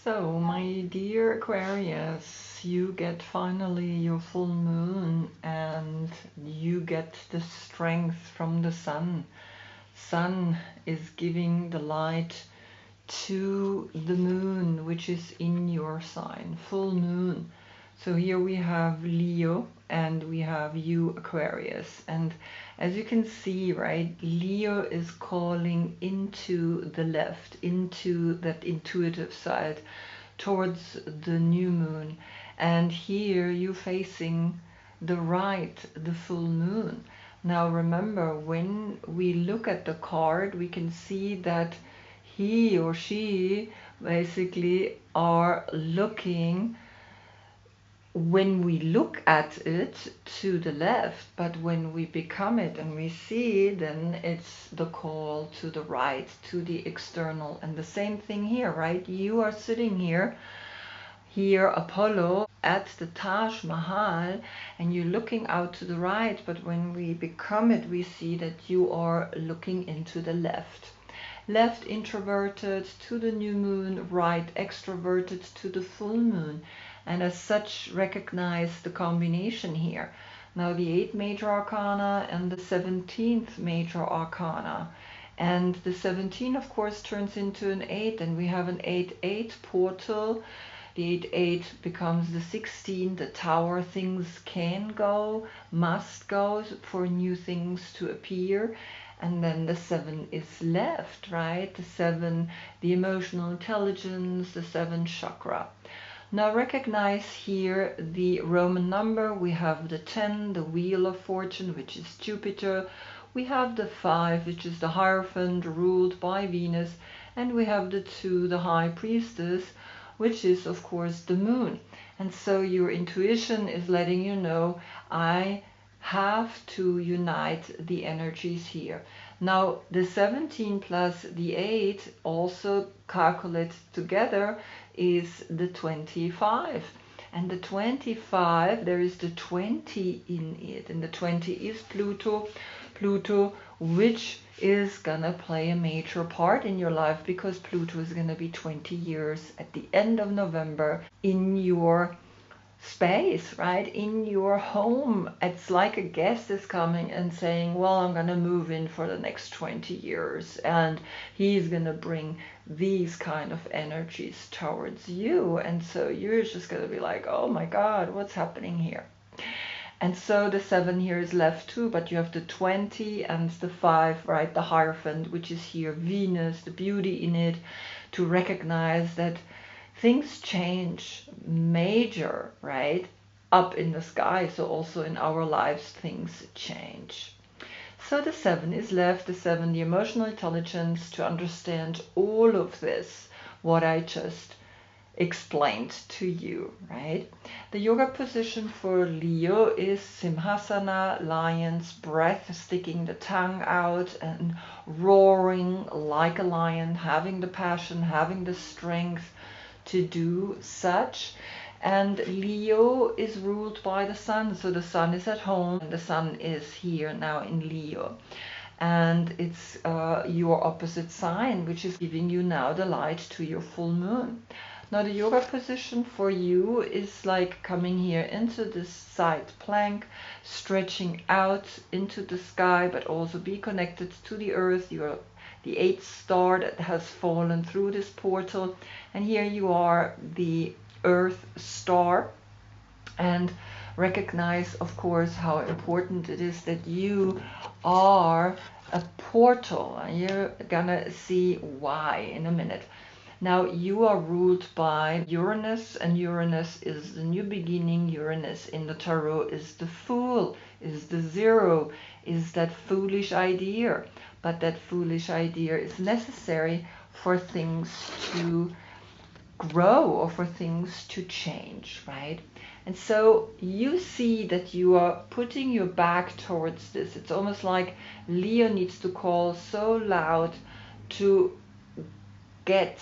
So, my dear Aquarius, you get finally your full moon and you get the strength from the sun. Sun is giving the light to the moon, which is in your sign, full moon. So here we have Leo and we have you, Aquarius. And as you can see, right, Leo is calling into the left, into that intuitive side, towards the new moon. And here you're facing the right, the full moon. Now remember, when we look at the card, we can see that he or she basically are looking, when we look at it, to the left, but when we become it and we see, then it's the call to the right, to the external. And the same thing here, right? You are sitting here, Apollo, at the Taj Mahal, and you're looking out to the right, but when we become it, we see that you are looking into the left. Left introverted to the new moon, right extroverted to the full moon, and as such recognize the combination here. Now the 8th major arcana and the 17th major arcana, and the 17 of course turns into an 8, and we have an 8-8 portal. The 8-8 becomes the 16, the tower. Things can go, must go for new things to appear. And then the 7 is left, right? The 7, the emotional intelligence, the 7 chakra. Now recognize here the Roman number. We have the 10, the wheel of fortune, which is Jupiter. We have the 5, which is the Hierophant, ruled by Venus. And we have the 2, the High Priestess, which is of course the moon. And so your intuition is letting you know, I have to unite the energies here. Now the 17 plus the 8 also calculated together is the 25. And the 25, there is the 20 in it, and the 20 is Pluto, which is gonna play a major part in your life, because Pluto is gonna be 20 years at the end of November in your space, right, in your home. It's like a guest is coming and saying, well, I'm gonna move in for the next 20 years, and he's gonna bring these kind of energies towards you. And so you're just gonna be like, oh my god, what's happening here? And so the 7 here is left too, but you have the 20 and the 5, right, the Hierophant, which is here Venus, the beauty in it, to recognize that things change major, right, up in the sky. So also in our lives things change. So the 7 is left, the 7, the emotional intelligence, to understand all of this, what I just explained to you, right? The yoga position for Leo is Simhasana, lion's breath, sticking the tongue out and roaring like a lion, having the passion, having the strength to do such. And Leo is ruled by the sun, so the sun is at home and the sun is here now in Leo, and it's your opposite sign, which is giving you now the light to your full moon. Now the yoga position for you is like coming here into this side plank, stretching out into the sky, but also be connected to the earth. You're the 8th star that has fallen through this portal, and here you are, the Earth star. And recognize, of course, how important it is that you are a portal. You're gonna see why in a minute. Now you are ruled by Uranus, and Uranus is the new beginning. Uranus in the tarot is the Fool, is the 0, is that foolish idea. But that foolish idea is necessary for things to grow or for things to change, right? And so you see that you are putting your back towards this. It's almost like Leo needs to call so loud to get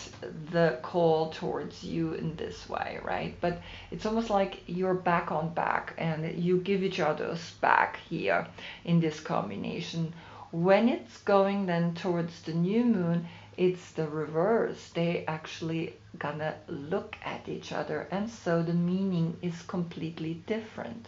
the call towards you in this way, right? But it's almost like you're back on back, and you give each other's back here in this combination. When it's going then towards the new moon, it's the reverse. They actually gonna look at each other, and so the meaning is completely different.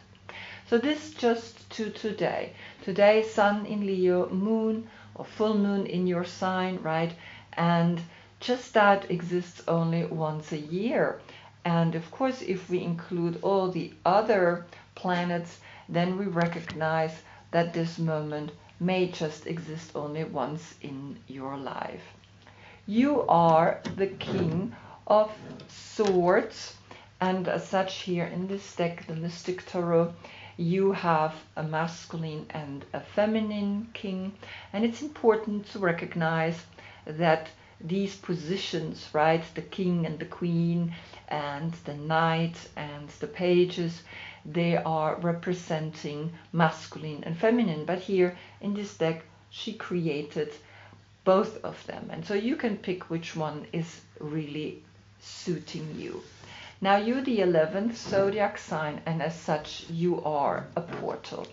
So this just to today. Today, sun in Leo, moon or full moon in your sign, right? And just that exists only once a year. And of course, if we include all the other planets, then we recognize that this moment may just exist only once in your life. You are the King of Swords, and as such here in this deck, the Mystic Tarot, you have a masculine and a feminine king, and it's important to recognize that these positions, right, the king and the queen and the knight and the pages, they are representing masculine and feminine, but here in this deck she created both of them, and so you can pick which one is really suiting you. Now you're the 11th zodiac sign, and as such you are a portal.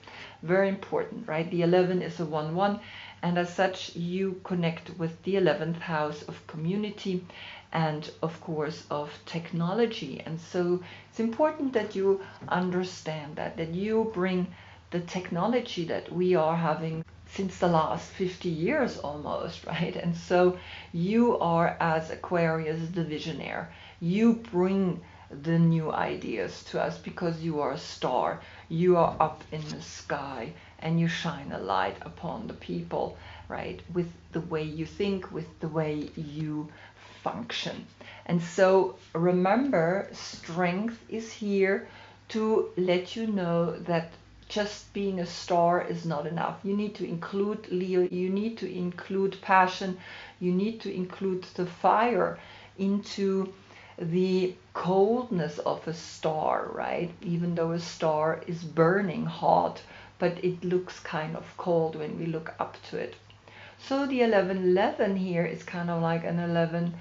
Very important, right? The 11 is a 1-1, and as such you connect with the 11th house of community and of course of technology. And so it's important that you understand that you bring the technology that we are having since the last 50 years almost, right? And so you are, as Aquarius, the visionaire. You bring the new ideas to us because you are a star. You are up in the sky and you shine a light upon the people, right? With the way you think, with the way you function. And so remember, strength is here to let you know that just being a star is not enough. You need to include Leo, you need to include passion, you need to include the fire into the coldness of a star, right? Even though a star is burning hot, but it looks kind of cold when we look up to it. So the 11:11 here is kind of like an 11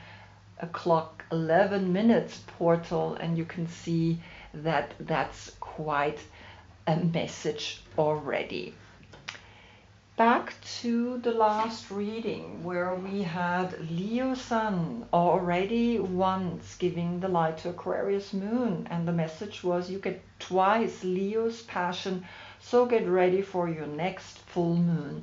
o'clock, 11 minutes portal, and you can see that that's quite a message already. Back to the last reading where we had Leo Sun already once giving the light to Aquarius Moon, and the message was you get twice Leo's passion, so get ready for your next full moon,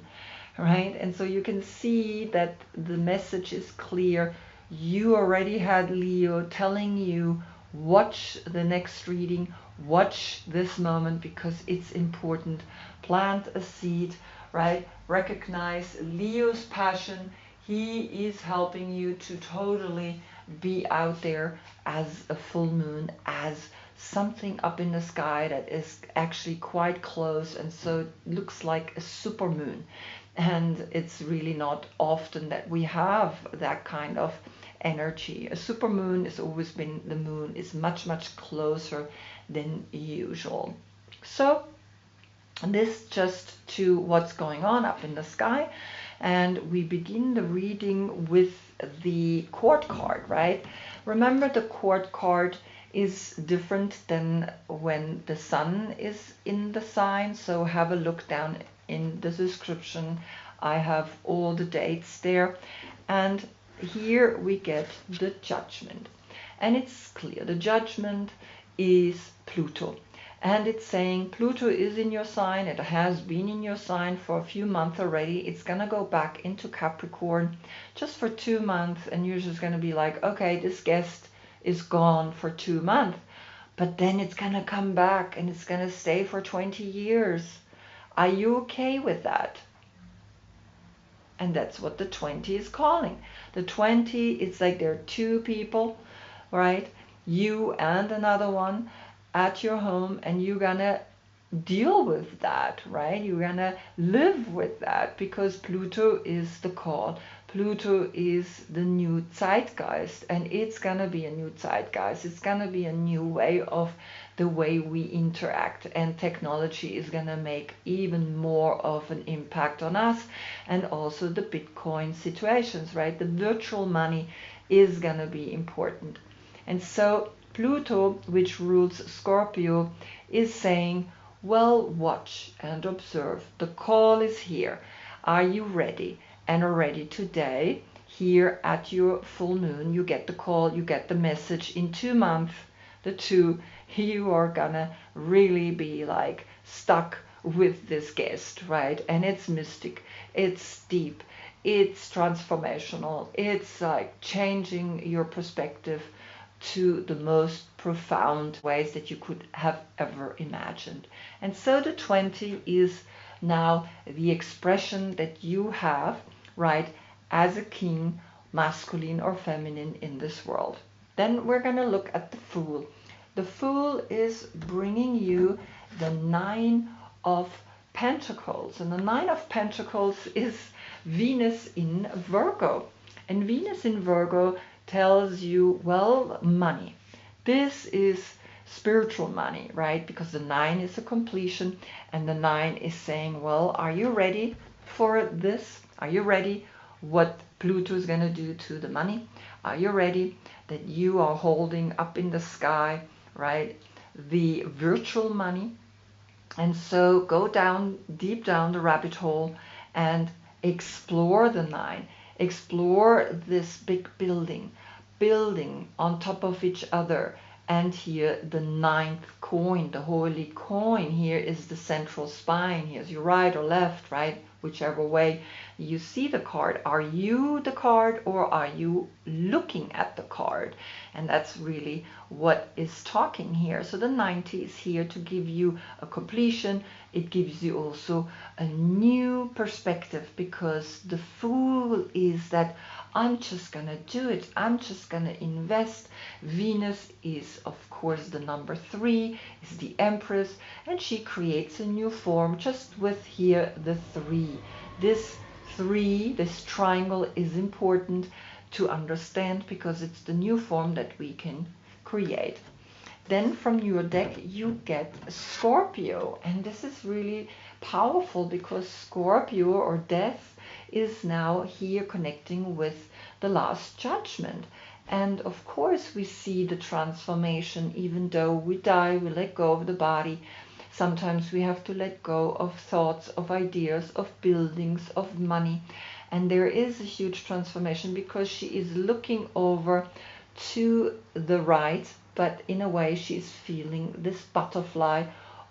right? And so you can see that the message is clear. You already had Leo telling you, watch the next reading, watch this moment because it's important. Plant a seed, right? Recognize Leo's passion. He is helping you to totally be out there as a full moon, as something up in the sky that is actually quite close, and so it looks like a super moon. And it's really not often that we have that kind of energy. A super moon has always been, the moon is much, much closer than usual. So this just to what's going on up in the sky, and we begin the reading with the court card, right? Remember, the court card is different than when the sun is in the sign, so have a look down in the description. I have all the dates there, and here we get the judgment, and it's clear the judgment is Pluto. And it's saying Pluto is in your sign. It has been in your sign for a few months already. It's going to go back into Capricorn just for 2 months. And you're just going to be like, okay, this guest is gone for 2 months. But then it's going to come back and it's going to stay for 20 years. Are you okay with that? And that's what the 20 is calling. The 20, it's like there are 2 people, right? You and another one at your home, and you're gonna deal with that, right? You're gonna live with that because Pluto is the call. Pluto is the new zeitgeist, and it's gonna be a new zeitgeist. It's gonna be a new way of the way we interact, and technology is gonna make even more of an impact on us, and also the Bitcoin situations, right? The virtual money is gonna be important. And so Pluto, which rules Scorpio, is saying, well, watch and observe. The call is here. Are you ready? And already today, here at your full moon, you get the call, you get the message. In 2 months, the 2, you are gonna really be like stuck with this guest, right? And it's mystic, it's deep, it's transformational, it's like changing your perspective to the most profound ways that you could have ever imagined. And so the 20 is now the expression that you have, right, as a king, masculine or feminine in this world. Then we're going to look at the Fool. The Fool is bringing you the 9 of Pentacles. And the 9 of Pentacles is Venus in Virgo. And Venus in Virgo tells you, well, money. This is spiritual money, right? Because the 9 is a completion, and the 9 is saying, well, are you ready for this? Are you ready what Pluto is going to do to the money? Are you ready that you are holding up in the sky, right, the virtual money? And so go down, deep down the rabbit hole and explore the 9. Explore this big building on top of each other. And here the 9th coin, the holy coin, here is the central spine. Here's your right or left, right? Whichever way you see the card. Are you the card or are you looking at the card? And that's really what is talking here. So the 90 is here to give you a completion. It gives you also a new perspective, because the Fool is that I'm just gonna do it. I'm just gonna invest. Venus is, of course, the number 3, is the Empress, and she creates a new form just with here the 3. This 3, this triangle is important to understand because it's the new form that we can create. Then from your deck you get Scorpio, and this is really powerful because Scorpio or death is now here connecting with the last judgment. And of course we see the transformation. Even though we die, we let go of the body. Sometimes we have to let go of thoughts, of ideas, of buildings, of money. And there is a huge transformation because she is looking over to the right, but in a way she's feeling this butterfly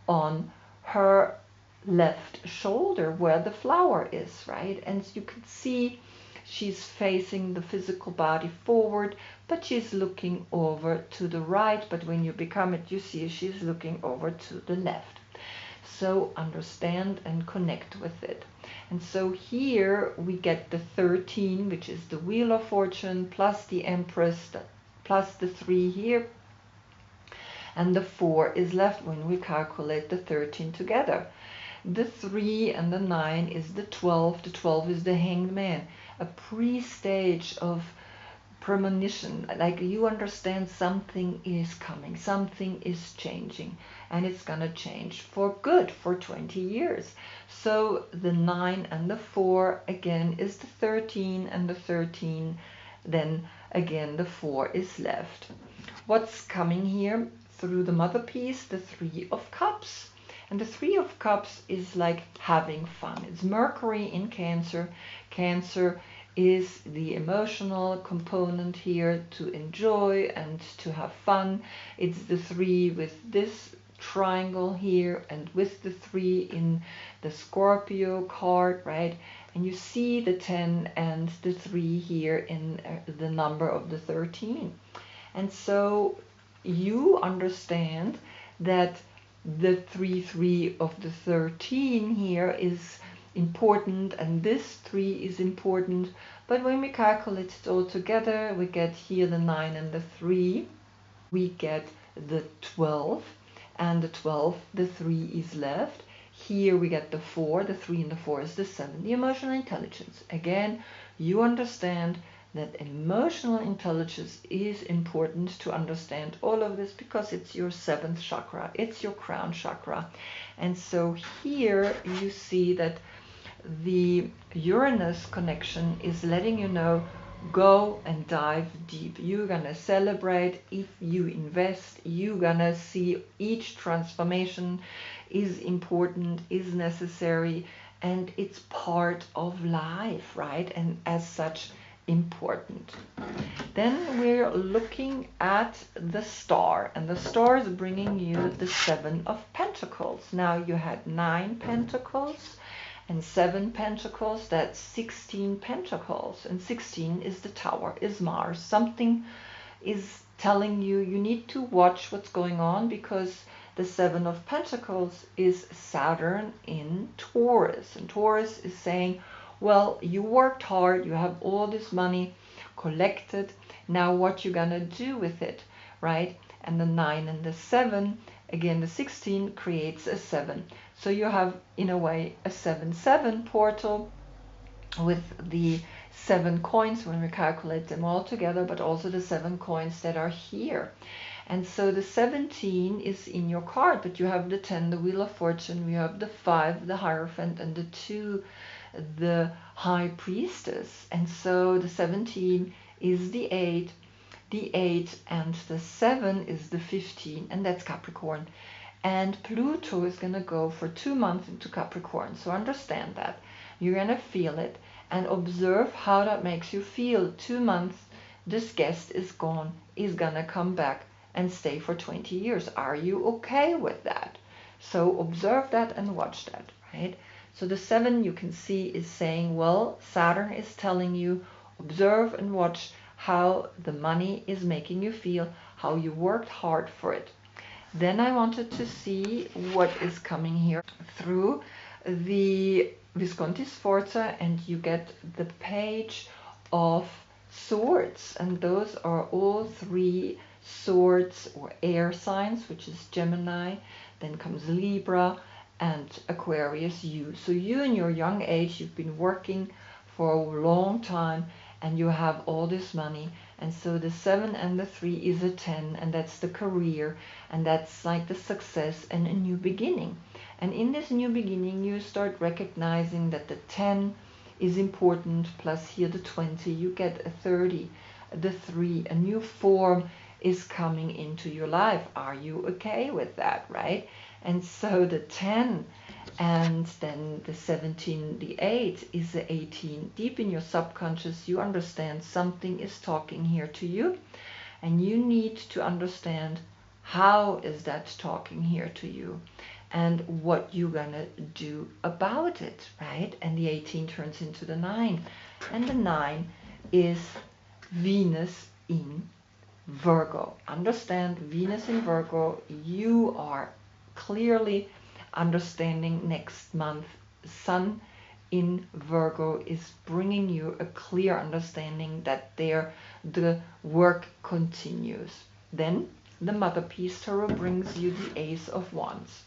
on her left shoulder where the flower is, right? And you can see she's facing the physical body forward, but she's looking over to the right. But when you become it, you see she's looking over to the left. So understand and connect with it. And so here we get the 13, which is the Wheel of Fortune, plus the Empress, plus the 3 here. And the 4 is left when we calculate the 13 together. The 3 and the 9 is the 12. The 12 is the Hanged Man, a pre-stage of premonition. Like you understand something is coming, something is changing, and it's gonna change for good for 20 years. So the 9 and the 4 again is the 13, and the 13, then again the 4 is left. What's coming here through the mother piece? The 3 of Cups. And the 3 of Cups is like having fun. It's Mercury in Cancer. Cancer is the emotional component here, to enjoy and to have fun. It's the 3 with this triangle here and with the 3 in the Scorpio card, right? And you see the 10 and the 3 here in the number of the 13. And so you understand that the 3 of the 13 here is important, and this 3 is important. But when we calculate it all together, we get here the 9 and the 3. We get the 12, and the 12, the 3 is left. Here we get the 4, the 3 and the 4 is the 7, the emotional intelligence. Again, you understand that emotional intelligence is important to understand all of this, because it's your 7th chakra, it's your crown chakra. And so here you see that the Uranus connection is letting you know, go and dive deep. You're gonna celebrate if you invest. You're gonna see each transformation is important, is necessary, and it's part of life, right? And as such, important. Then we're looking at the star, and the star is bringing you the 7 of Pentacles. Now you had 9 Pentacles and 7 Pentacles, that's 16 Pentacles, and 16 is the Tower, is Mars. Something is telling you you need to watch what's going on, because the 7 of Pentacles is Saturn in Taurus, and Taurus is saying, well, you worked hard, you have all this money collected, now what you gonna do with it, right? And the 9 and the 7, again the 16 creates a 7, so you have in a way a 7-7 portal with the 7 coins when we calculate them all together, but also the 7 coins that are here. And so the 17 is in your card, but you have the 10, the Wheel of Fortune, you have the 5, the Hierophant, and the 2, the High Priestess. And so the 17 is the 8 and the 7 is the 15, and that's Capricorn. And Pluto is going to go for 2 months into Capricorn, so understand that. You're going to feel it and observe how that makes you feel. 2 months, this guest is gone, is going to come back and stay for 20 years. Are you okay with that? So observe that and watch that, right? So the 7 you can see is saying, well, Saturn is telling you, observe and watch how the money is making you feel, how you worked hard for it. Then I wanted to see what is coming here through the Visconti Sforza, and you get the Page of Swords, and those are all 3 swords or air signs, which is Gemini, then comes Libra and Aquarius, you. So you in your young age, you've been working for a long time and you have all this money, and so the 7 and the 3 is a 10, and that's the career, and that's like the success and a new beginning. And in this new beginning you start recognizing that the 10 is important, plus here the 20, you get a 30, the 3, a new form is coming into your life. Are you okay with that, right? And so the 10 and then the 17, the 8 is the 18. Deep in your subconscious, you understand something is talking here to you, and you need to understand how is that talking here to you and what you're gonna do about it, right? And the 18 turns into the 9, and the 9 is Venus in Virgo. Understand, Venus in Virgo, you are clearly understanding next month. Sun in Virgo is bringing you a clear understanding that there the work continues. Then the Mother Piece Tarot brings you the Ace of Wands,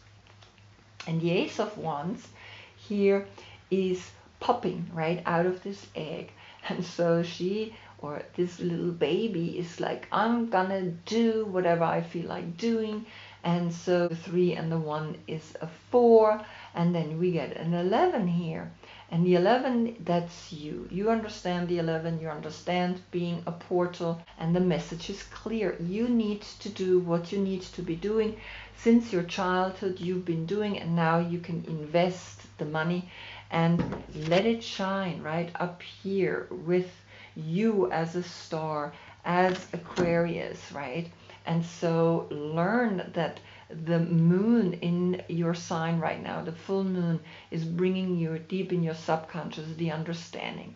and the Ace of Wands here is popping right out of this egg, and so she, or this little baby, is like, I'm gonna do whatever I feel like doing. And so the 3 and the 1 is a 4, and then we get an 11 here, and the 11, that's you. You understand the 11, you understand being a portal, and the message is clear. You need to do what you need to be doing. Since your childhood you've been doing, and now you can invest the money and let it shine right up here with you as a star, as Aquarius, right? And so learn that the moon in your sign right now, the full moon, is bringing you deep in your subconscious the understanding.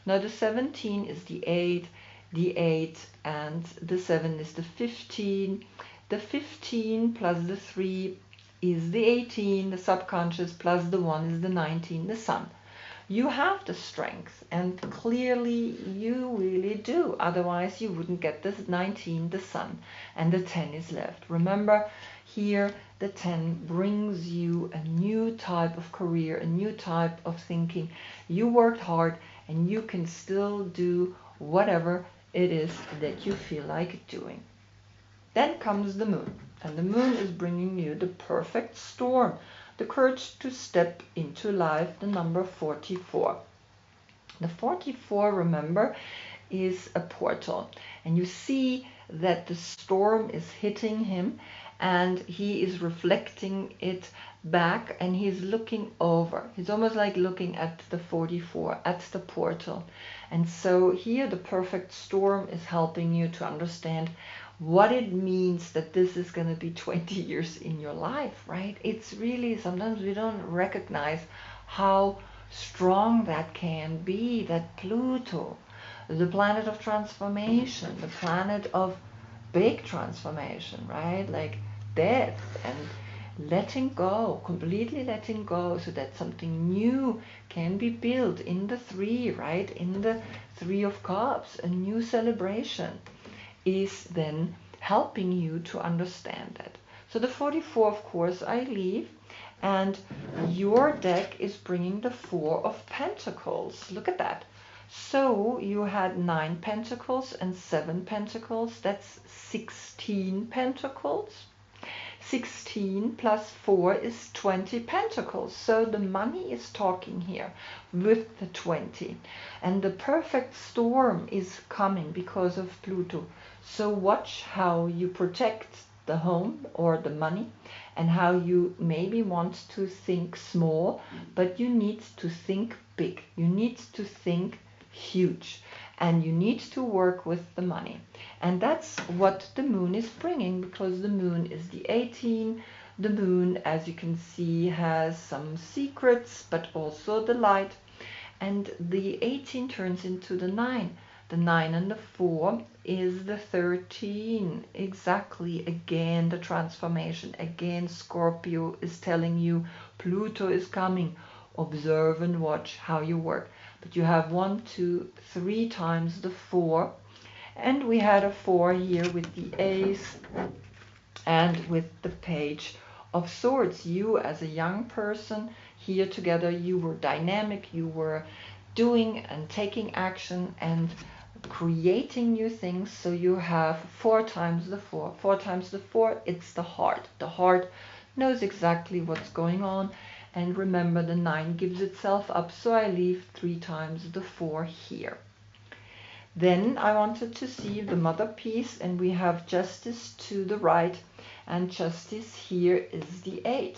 Now the 17 is the 8, and the 7 is the 15. The 15 plus the 3 is the 18, the subconscious, plus the 1 is the 19, the sun. You have the strength, and clearly you really do. Otherwise you wouldn't get this 19, the sun, and the 10 is left. Remember, here the 10 brings you a new type of career, a new type of thinking. You worked hard, and you can still do whatever it is that you feel like doing. Then comes the moon, and the moon is bringing you the perfect storm, the courage to step into life, the number 44. The 44, remember, is a portal, and you see that the storm is hitting him, and he is reflecting it back, and he's looking over. He's almost like looking at the 44, at the portal, And so here the perfect storm is helping you to understand what it means that this is going to be 20 years in your life, right? It's really, sometimes we don't recognize how strong that can be, that Pluto, the planet of transformation, the planet of big transformation, right? Like death and letting go, completely letting go, so that something new can be built in the three, right? In the Three of Cups, a new celebration is then helping you to understand that. So the 44, of course, I leave, and your deck is bringing the Four of Pentacles. Look at that. So you had 9 pentacles and 7 pentacles. That's 16 pentacles. 16 plus 4 is 20 pentacles. So the money is talking here with the 20. And the perfect storm is coming because of Pluto. So watch how you protect the home or the money, and how you maybe want to think small, but you need to think big. You need to think huge, and you need to work with the money. And that's what the moon is bringing, because the moon is the 18. The moon, as you can see, has some secrets, but also the light. And the 18 turns into the 9. The 9 and the 4 is the 13. Exactly. Again, the transformation. Again, Scorpio is telling you Pluto is coming. Observe and watch how you work. But you have 1, 2, 3 times the 4. And we had a 4 here with the Ace and with the Page of Swords. You as a young person here together, you were dynamic, you were doing and taking action and creating new things. So you have 4 times the 4. 4 times the 4, it's the heart. The heart knows exactly what's going on. And remember, the 9 gives itself up, so I leave 3 times the 4 here. Then I wanted to see the mother piece, and we have Justice to the right, and Justice here is the 8.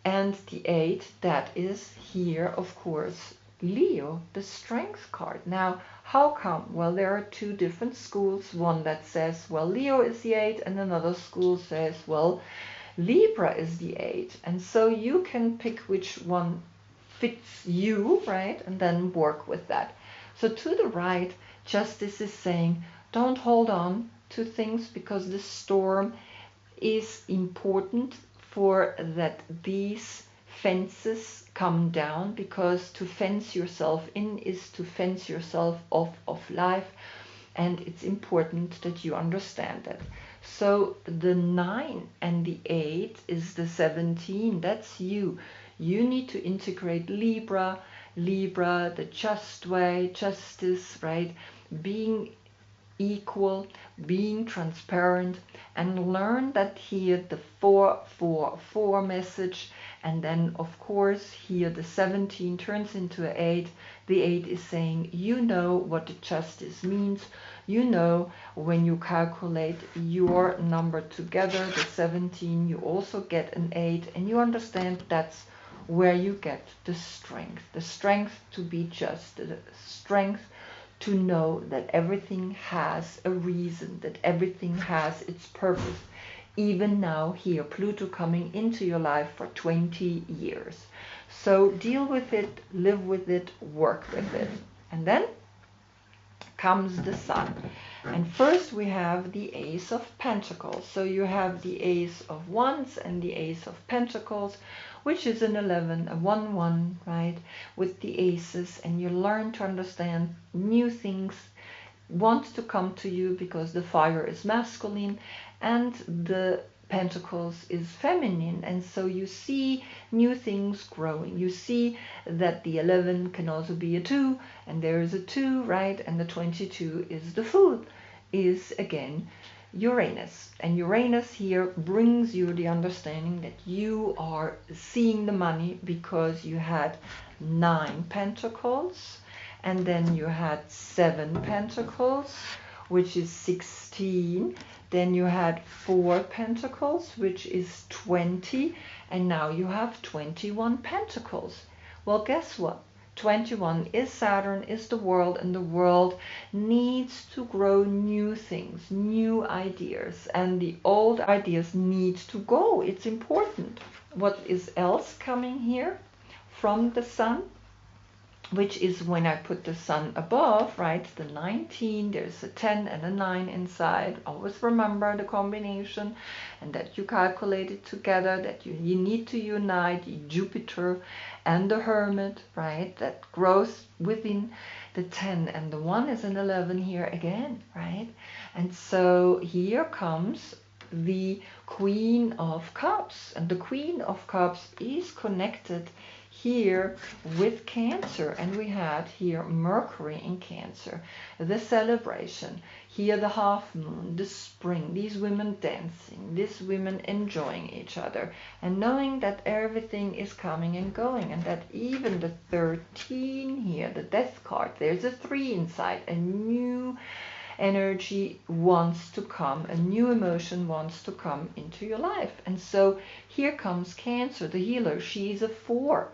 And the 8, that is here, of course, Leo, the Strength card. Now, how come? Well, there are 2 different schools. One that says, well, Leo is the 8, and another school says, well, Libra is the 8. And so you can pick which one fits you, right? And then work with that. So to the right, Justice is saying, don't hold on to things, because the storm is important for that these fences come down, because to fence yourself in is to fence yourself off of life, and it's important that you understand that. So the 9 and the 8 is the 17. That's you. You need to integrate Libra, the just way, justice, right? Being equal, being transparent, and learn that here the 4-4-4 message. And then of course here the 17 turns into an 8. The 8 is saying, you know what the justice means. You know, when you calculate your number together, the 17, you also get an 8, and you understand that's where you get the strength to be just, the strength to know that everything has a reason, that everything has its purpose. Even now here, Pluto coming into your life for 20 years. So deal with it, live with it, work with it. And then comes the Sun. And first we have the Ace of Pentacles. So you have the Ace of Wands and the Ace of Pentacles, which is an 11, a 1-1, right, with the aces. And you learn to understand new things want to come to you, because the fire is masculine and the Pentacles is feminine, and so you see new things growing. You see that the 11 can also be a 2, and there is a 2, right? And the 22 is the Fool, is again Uranus. And Uranus here brings you the understanding that you are seeing the money, because you had 9 pentacles, and then you had 7 pentacles, which is 16. Then you had 4 pentacles, which is 20, and now you have 21 pentacles. Well, guess what? 21 is Saturn, is the world, and the world needs to grow new things, new ideas, and the old ideas need to go. It's important. What is else coming here from the sun? Which is when I put the sun above, right? The 19, there's a 10 and a 9 inside. Always remember the combination and that you calculate it together, that you need to unite Jupiter and the Hermit, right? That grows within the 10, and the 1 is an 11 here again, right? And so here comes the Queen of Cups, and the Queen of Cups is connected here with Cancer, and we had here Mercury in Cancer, the celebration, here the half moon, the spring, these women dancing, these women enjoying each other, and knowing that everything is coming and going, and that even the 13 here, the death card, there's a 3 inside, a new energy wants to come, a new emotion wants to come into your life. And so here comes Cancer, the healer. She is a 4.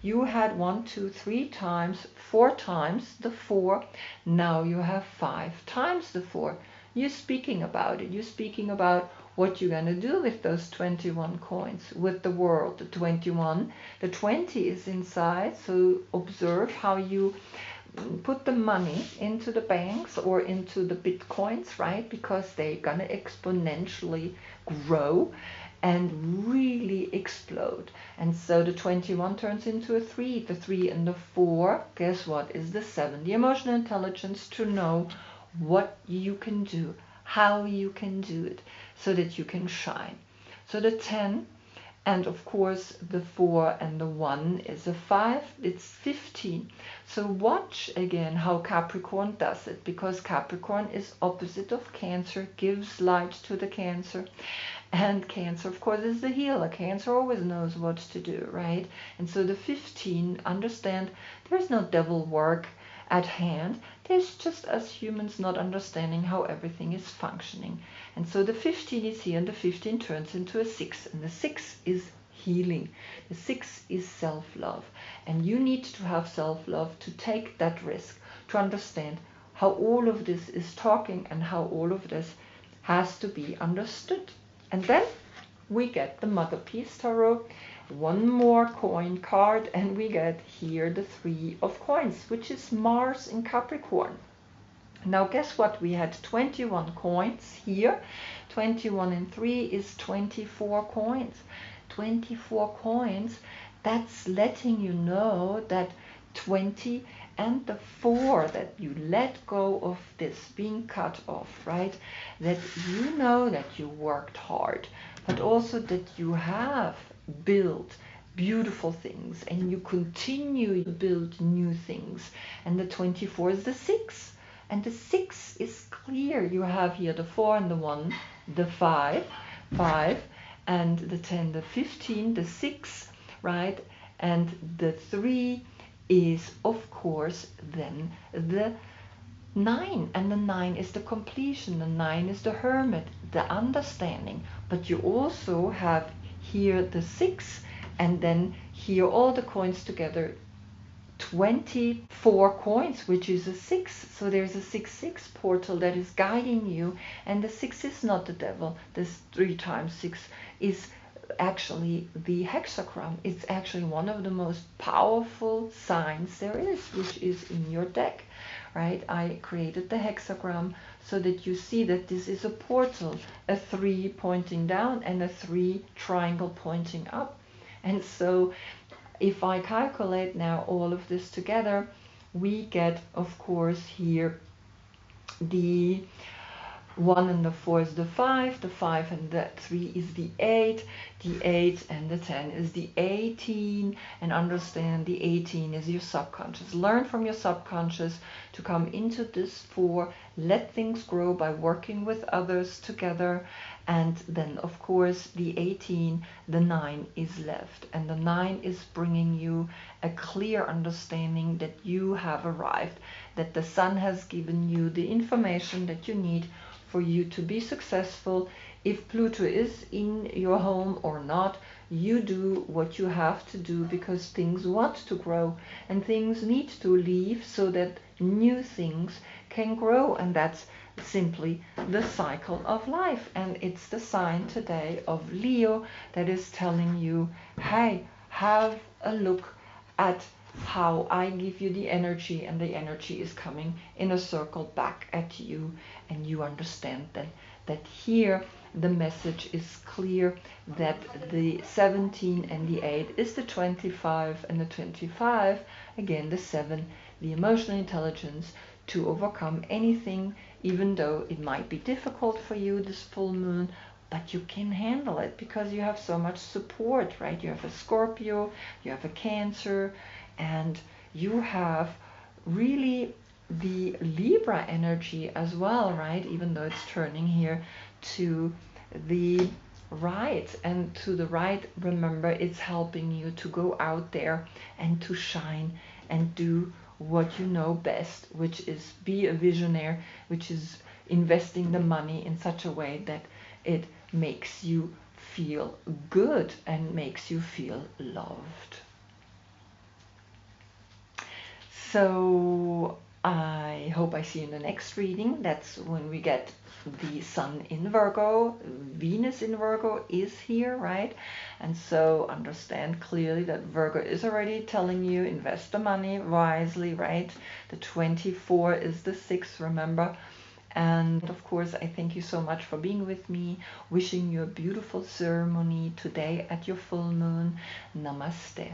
You had 1, 2, 3 times, 4 times the 4. Now you have 5 times the 4. You're speaking about it. You're speaking about what you're going to do with those 21 coins, with the world, the 21. The 20 is inside, so observe how you put the money into the banks or into the bitcoins, right? Because they're gonna exponentially grow and really explode. And so the 21 turns into a 3, the 3 and the 4, guess what, is the 7. The emotional intelligence to know what you can do, how you can do it, so that you can shine. So the 10, and of course the 4 and the 1 is a 5, it's 15. So watch again how Capricorn does it, because Capricorn is opposite of Cancer, gives light to the Cancer. And Cancer, of course, is the healer. Cancer always knows what to do, right? And so the 15, understand, there's no devil work at hand. There's just us humans not understanding how everything is functioning. And so the 15 is here, and the 15 turns into a 6, and the 6 is healing. The 6 is self-love, and you need to have self-love to take that risk, to understand how all of this is talking and how all of this has to be understood. And then we get the Mother Peace Tarot, one more coin card, and we get here the 3 of coins, which is Mars in Capricorn. Now guess what, we had 21 coins here, 21 and 3 is 24 coins. 24 coins, that's letting you know that 20 and the 4, that you let go of this being cut off, right? That you know that you worked hard, but also that you have built beautiful things and you continue to build new things. And the 24 is the 6. And the 6 is clear. You have here the 4 and the 1, the 5, and the 10, the 15, the 6, right? And the 3 is, of course, then the 9. And the 9 is the completion. The 9 is the Hermit, the understanding. But you also have here the 6, and then here all the coins together, 24 coins, which is a 6. So there's a 6-6 portal that is guiding you, and the 6 is not the devil. This 3 times 6 is actually the hexagram. It's actually one of the most powerful signs there is, which is in your deck, right? I created the hexagram so that you see that this is a portal, a 3 pointing down and a 3 triangle pointing up. And so if I calculate now all of this together, we get, of course, here the 1 and the 4 is the 5 and the 3 is the 8 and the 10 is the 18. And understand the 18 is your subconscious. Learn from your subconscious to come into this 4, let things grow by working with others together. And then, of course, the 18, the 9 is left. And the 9 is bringing you a clear understanding that you have arrived, that the sun has given you the information that you need for you to be successful. If Pluto is in your home or not, you do what you have to do, because things want to grow and things need to leave so that new things can grow. And that's simply the cycle of life. And it's the sign today of Leo that is telling you, hey, have a look at how I give you the energy, and the energy is coming in a circle back at you. And you understand that here the message is clear, that the 17 and the 8 is the 25, and the 25, again the 7, the emotional intelligence to overcome anything, even though it might be difficult for you this full moon, but you can handle it because you have so much support, right? You have a Scorpio, you have a Cancer, and you have really the Libra energy as well, right? Even though it's turning here to the right. And to the right, remember, it's helping you to go out there and to shine and do what you know best, which is be a visionary, which is investing the money in such a way that it makes you feel good and makes you feel loved. So I hope I see you in the next reading. That's when we get the Sun in Virgo, Venus in Virgo is here, right? And so understand clearly that Virgo is already telling you invest the money wisely, right? The 24 is the 6th, remember? And of course, I thank you so much for being with me. Wishing you a beautiful ceremony today at your full moon. Namaste.